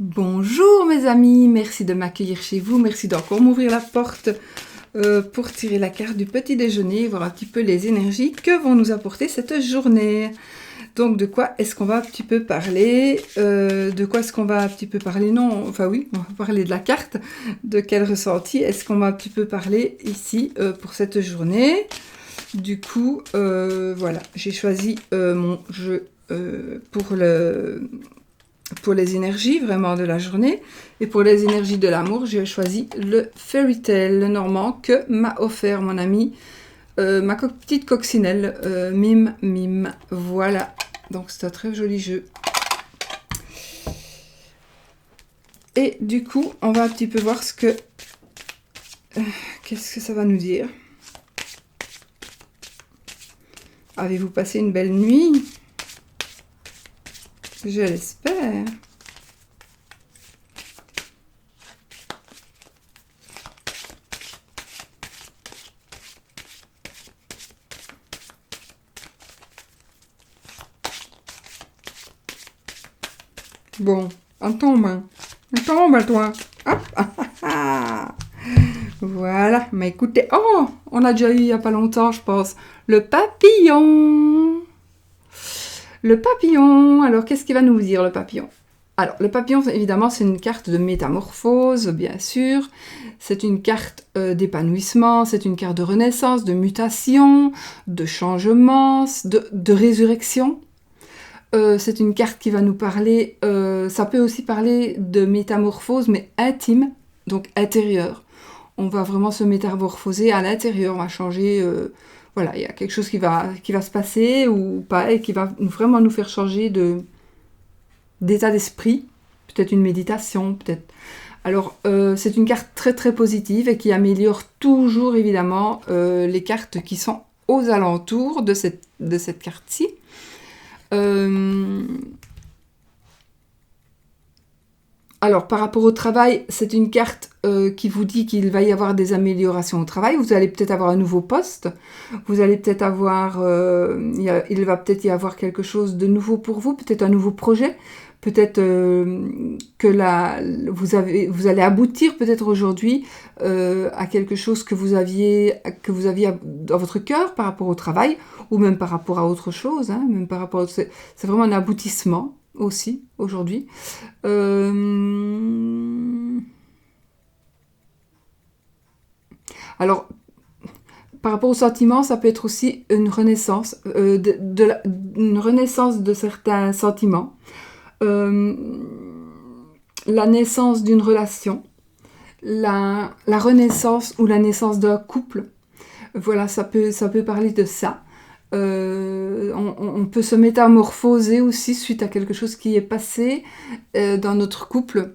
Bonjour mes amis, merci de m'accueillir chez vous, merci d'encore m'ouvrir la porte pour tirer la carte du petit déjeuner, voir un petit peu les énergies que vont nous apporter cette journée. Donc de quoi est-ce qu'on va un petit peu parler De quoi est-ce qu'on va un petit peu parler Non, enfin oui, on va parler de la carte. De quel ressenti est-ce qu'on va un petit peu parler ici pour cette journée? Du coup, voilà, j'ai choisi mon jeu pour les énergies vraiment de la journée. Et pour les énergies de l'amour, j'ai choisi le Fairy Tale, le normand, que m'a offert mon ami, ma petite coccinelle, Mime Mime. Voilà, donc c'est un très joli jeu. Et du coup, on va un petit peu voir ce que... qu'est-ce que ça va nous dire? Avez-vous passé une belle nuit? Je l'espère. Bon, on tombe, hein. On tombe, toi. Hop. Voilà, mais écoutez, oh, on a déjà eu il n'y a pas longtemps, je pense, le papillon. Le papillon, alors qu'est-ce qu'il va nous dire, le papillon? Alors, le papillon, évidemment, c'est une carte de métamorphose, bien sûr. C'est une carte d'épanouissement, c'est une carte de renaissance, de mutation, de changement, de résurrection. C'est une carte qui va nous parler, ça peut aussi parler de métamorphose, mais intime, donc intérieure. On va vraiment se métamorphoser à l'intérieur, on va changer, voilà, il y a quelque chose qui va se passer ou pas, et qui va vraiment nous faire changer d'état d'esprit, peut-être une méditation, peut-être. Alors, c'est une carte très très positive et qui améliore toujours évidemment les cartes qui sont aux alentours de cette carte-ci. Alors, par rapport au travail, c'est une carte qui vous dit qu'il va y avoir des améliorations au travail. Vous allez peut-être avoir un nouveau poste. Vous allez peut-être avoir... il va peut-être y avoir quelque chose de nouveau pour vous, peut-être un nouveau projet. Peut-être que vous allez aboutir peut-être aujourd'hui à quelque chose que vous aviez dans votre cœur par rapport au travail, ou même par rapport à autre chose. Hein, même par rapport c'est vraiment un aboutissement aussi aujourd'hui. Alors, par rapport aux sentiments, ça peut être aussi une renaissance, une renaissance de certains sentiments. La naissance d'une relation, la renaissance ou la naissance d'un couple. Voilà, ça peut parler de ça. On peut se métamorphoser aussi suite à quelque chose qui est passé dans notre couple,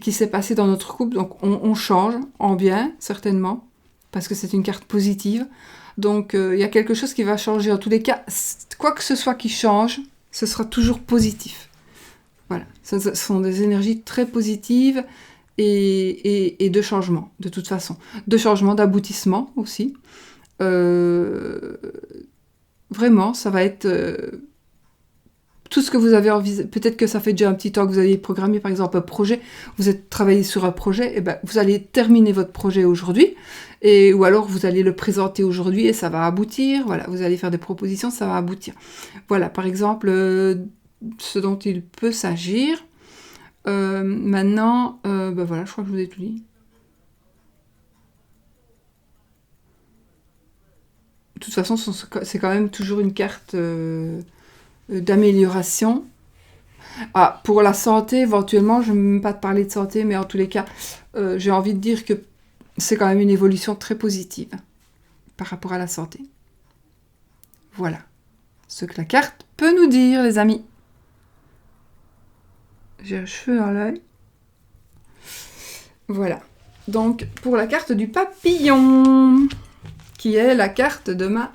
qui s'est passé dans notre couple. Donc on change en bien, certainement, parce que c'est une carte positive. Donc il y a quelque chose qui va changer. En tous les cas, quoi que ce soit qui change, ce sera toujours positif. Voilà, ce sont des énergies très positives et de changement, de toute façon. De changement, d'aboutissement aussi. Vraiment, ça va être tout ce que vous avez envie. Peut-être que ça fait déjà un petit temps que vous avez programmé, par exemple, un projet. Vous êtes travaillé sur un projet, et ben vous allez terminer votre projet aujourd'hui, ou alors vous allez le présenter aujourd'hui et ça va aboutir. Voilà, vous allez faire des propositions, ça va aboutir. Voilà, par exemple, ce dont il peut s'agir. Maintenant, ben voilà, je crois que je vous ai tout dit. De toute façon, c'est quand même toujours une carte d'amélioration. Ah, pour la santé, éventuellement, je ne vais même pas te parler de santé, mais en tous les cas, j'ai envie de dire que c'est quand même une évolution très positive par rapport à la santé. Voilà ce que la carte peut nous dire, les amis. J'ai un cheveu dans l'œil. Voilà. Donc, pour la carte du papillon, qui est la carte de ma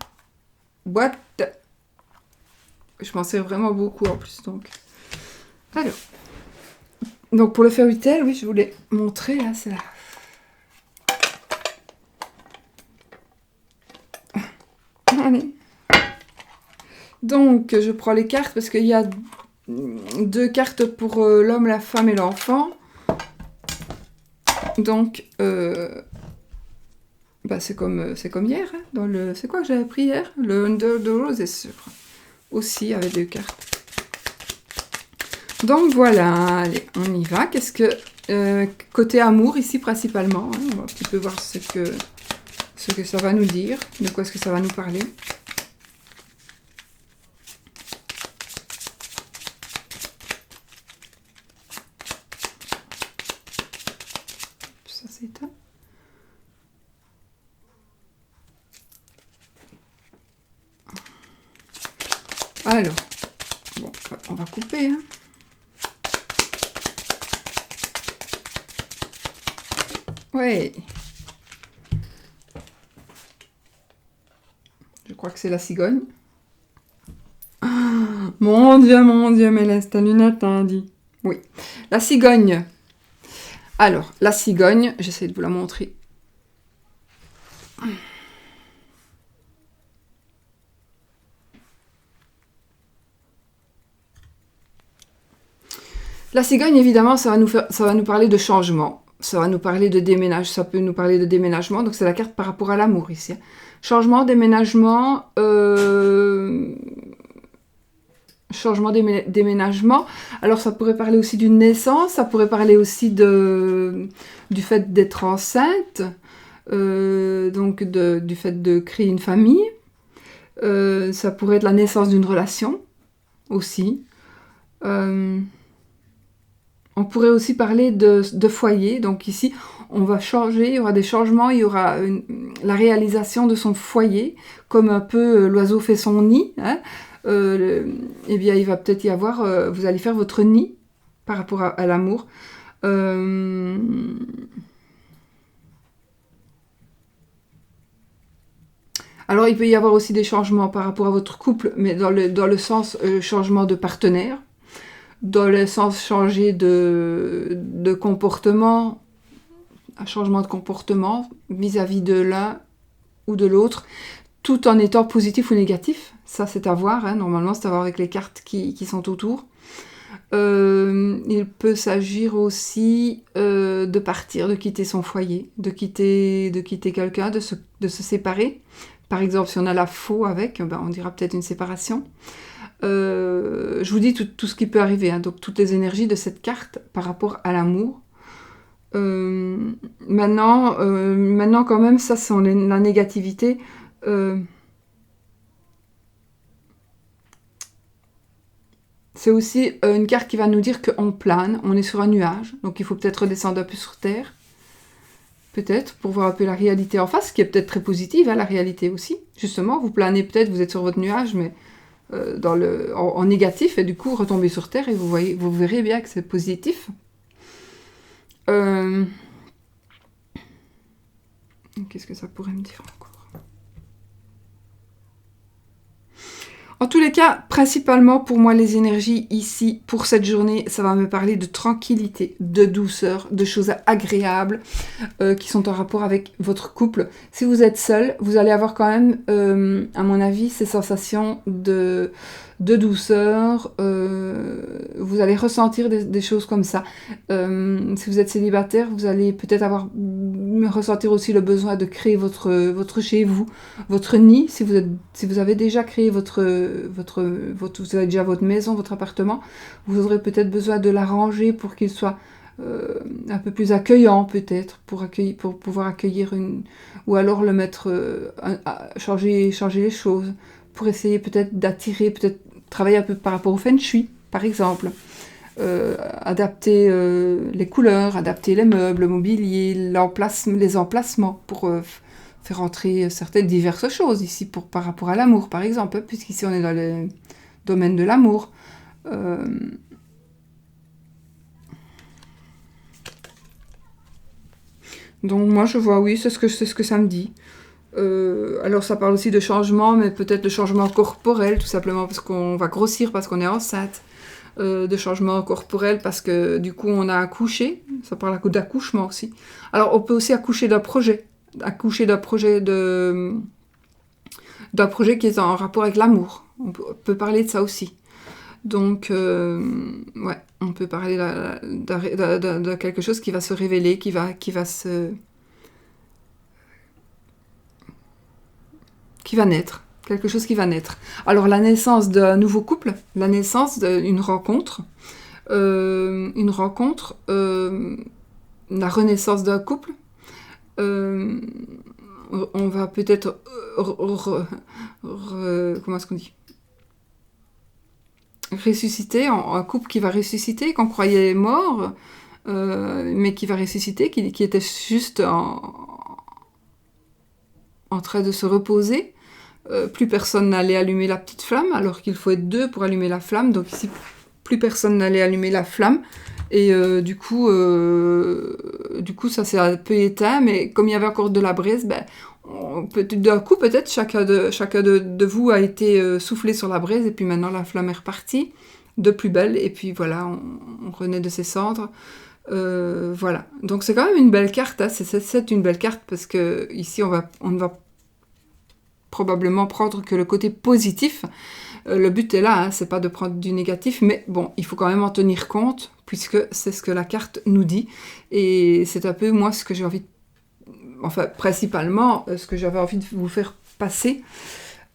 boîte. Je m'en sers vraiment beaucoup en plus, donc. Alors. Donc, pour le Fairy Tale, oui, je voulais montrer, là, c'est là. Allez. Donc, je prends les cartes parce qu'il y a 2 cartes pour l'homme, la femme et l'enfant. Donc, c'est comme hier. Hein, c'est quoi que j'avais pris hier? Le Under the Roses, je crois. Aussi, avec 2 cartes. Donc voilà, allez, on y va. Qu'est-ce que... côté amour, ici, principalement. Hein, on va un petit peu voir ce que ça va nous dire. De quoi est-ce que ça va nous parler. Ça, c'est éteint. Alors, bon, on va couper, hein. Ouais. Je crois que c'est la cigogne. Ah, mon Dieu, mais laisse ta lunette, hein, dit. Oui, la cigogne. Alors, la cigogne, j'essaie de vous la montrer. La cigogne, évidemment, ça va nous parler de changement. Ça va nous parler de déménagement. Ça peut nous parler de déménagement. Donc, c'est la carte par rapport à l'amour, ici. Changement, déménagement. Changement, déménagement. Alors, ça pourrait parler aussi d'une naissance. Ça pourrait parler aussi du fait d'être enceinte. Donc, du fait de créer une famille. Ça pourrait être la naissance d'une relation aussi. On pourrait aussi parler de foyer. Donc ici, on va changer, il y aura des changements, il y aura la réalisation de son foyer, comme un peu l'oiseau fait son nid. Hein. Eh bien, il va peut-être y avoir, vous allez faire votre nid par rapport à l'amour. Alors, il peut y avoir aussi des changements par rapport à votre couple, mais dans le sens changement de partenaire. Dans le sens changer de comportement, un changement de comportement vis-à-vis de l'un ou de l'autre, tout en étant positif ou négatif. Ça, c'est à voir. Hein. Normalement, c'est à voir avec les cartes qui sont autour. Il peut s'agir aussi de partir, de quitter son foyer, de quitter quelqu'un, de se séparer. Par exemple, si on a la faux avec, on dira peut-être une séparation. Je vous dis tout ce qui peut arriver, hein, donc toutes les énergies de cette carte par rapport à l'amour. Maintenant, quand même, ça c'est la négativité. C'est aussi une carte qui va nous dire qu'on plane, on est sur un nuage, donc il faut peut-être redescendre un peu sur Terre. Peut-être, pour voir un peu la réalité en face, qui est peut-être très positive, hein, la réalité aussi. Justement, vous planez peut-être, vous êtes sur votre nuage, mais en négatif, et du coup retomber sur Terre et vous verrez bien que c'est positif. Qu'est-ce que ça pourrait me dire encore? En tous les cas, principalement pour moi, les énergies ici, pour cette journée, ça va me parler de tranquillité, de douceur, de choses agréables qui sont en rapport avec votre couple. Si vous êtes seul, vous allez avoir quand même, à mon avis, ces sensations de douceur. Vous allez ressentir des choses comme ça. Si vous êtes célibataire, vous allez peut-être ressentir aussi le besoin de créer votre chez vous, votre nid. Si vous avez déjà créé vous avez déjà votre maison, votre appartement, vous aurez peut-être besoin de l'arranger pour qu'il soit un peu plus accueillant peut-être, pour pouvoir accueillir ou alors le mettre, changer les choses, pour essayer peut-être d'attirer, peut-être travailler un peu par rapport au feng shui, par exemple. Adapter les couleurs, adapter les meubles, le mobilier, les emplacements pour faire entrer diverses choses ici par rapport à l'amour, par exemple, puisqu'ici on est dans le domaine de l'amour. Donc moi je vois, oui, c'est ce que ça me dit. Alors ça parle aussi de changement, mais peut-être de changement corporel, tout simplement parce qu'on va grossir, parce qu'on est enceinte. De changement corporel parce que du coup on a accouché, ça parle d'accouchement aussi. Alors on peut aussi accoucher d'un projet qui est en rapport avec l'amour. On peut parler de ça aussi. Donc, ouais, on peut parler de quelque chose qui va se révéler, qui va naître. Quelque chose qui va naître. Alors, la naissance d'un nouveau couple, la naissance d'une rencontre, la renaissance d'un couple, on va peut-être... comment est-ce qu'on dit ? Ressusciter, un couple qui va ressusciter, qu'on croyait mort, mais qui va ressusciter, qui était juste en train de se reposer. Plus personne n'allait allumer la petite flamme, alors qu'il faut être 2 pour allumer la flamme. Donc ici, plus personne n'allait allumer la flamme. Et du coup, ça s'est un peu éteint. Mais comme il y avait encore de la braise, d'un coup, peut-être, chacun de vous a été soufflé sur la braise. Et puis maintenant, la flamme est repartie de plus belle. Et puis voilà, on renaît de ses cendres. Voilà. Donc c'est quand même une belle carte. Hein. C'est une belle carte parce que ici, on ne va probablement prendre que le côté positif. Le but est là, hein, c'est pas de prendre du négatif, mais bon, il faut quand même en tenir compte, puisque c'est ce que la carte nous dit. Et c'est un peu, moi, ce que j'ai envie... Enfin, principalement, ce que j'avais envie de vous faire passer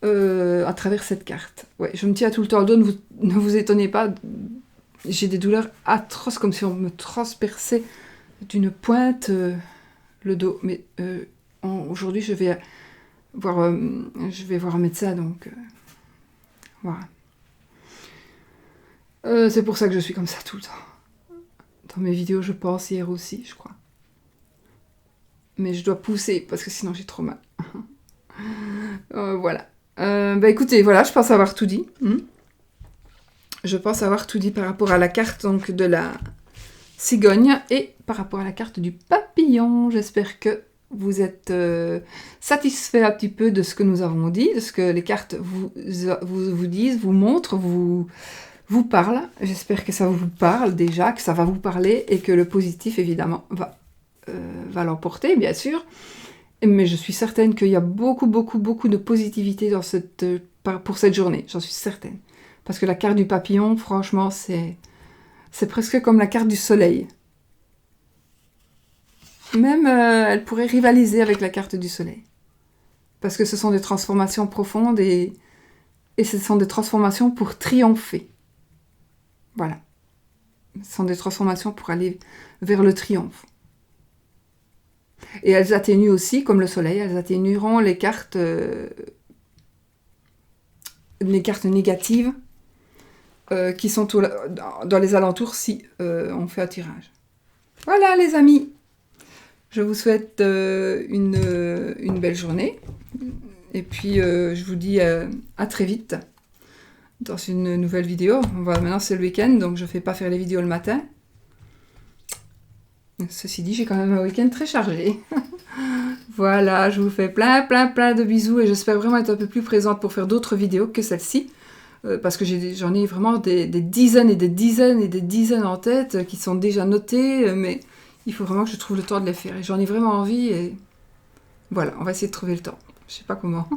à travers cette carte. Ouais, je me tiens tout le temps le dos, ne vous étonnez pas. J'ai des douleurs atroces, comme si on me transperçait d'une pointe le dos. Mais aujourd'hui, je vais voir un médecin, donc voilà. C'est pour ça que je suis comme ça tout le temps. Dans mes vidéos, je pense, hier aussi, je crois. Mais je dois pousser, parce que sinon j'ai trop mal. Voilà. Écoutez, voilà, je pense avoir tout dit. Je pense avoir tout dit par rapport à la carte donc, de la cigogne et par rapport à la carte du papillon. J'espère que vous êtes satisfait un petit peu de ce que nous avons dit, de ce que les cartes vous disent, vous montrent, vous parlent. J'espère que ça vous parle déjà, que ça va vous parler et que le positif, évidemment, va l'emporter, bien sûr. Mais je suis certaine qu'il y a beaucoup, beaucoup, beaucoup de positivité pour cette journée. J'en suis certaine. Parce que la carte du papillon, franchement, c'est presque comme la carte du soleil. Même, elle pourrait rivaliser avec la carte du soleil. Parce que ce sont des transformations profondes et ce sont des transformations pour triompher. Voilà. Ce sont des transformations pour aller vers le triomphe. Et elles atténuent aussi, comme le soleil, elles atténueront les cartes négatives qui sont dans les alentours si on fait un tirage. Voilà les amis. Je vous souhaite une belle journée. Et puis, je vous dis à très vite dans une nouvelle vidéo. Maintenant, c'est le week-end, donc je ne fais pas faire les vidéos le matin. Ceci dit, j'ai quand même un week-end très chargé. Voilà, je vous fais plein de bisous et j'espère vraiment être un peu plus présente pour faire d'autres vidéos que celle-ci. Parce que j'en ai vraiment des dizaines et des dizaines et des dizaines en tête qui sont déjà notées, mais il faut vraiment que je trouve le temps de les faire. Et j'en ai vraiment envie et voilà, on va essayer de trouver le temps. Je sais pas comment.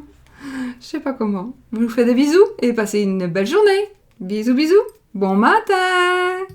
Je vous fais des bisous et passez une belle journée. Bisous, bisous. Bon matin.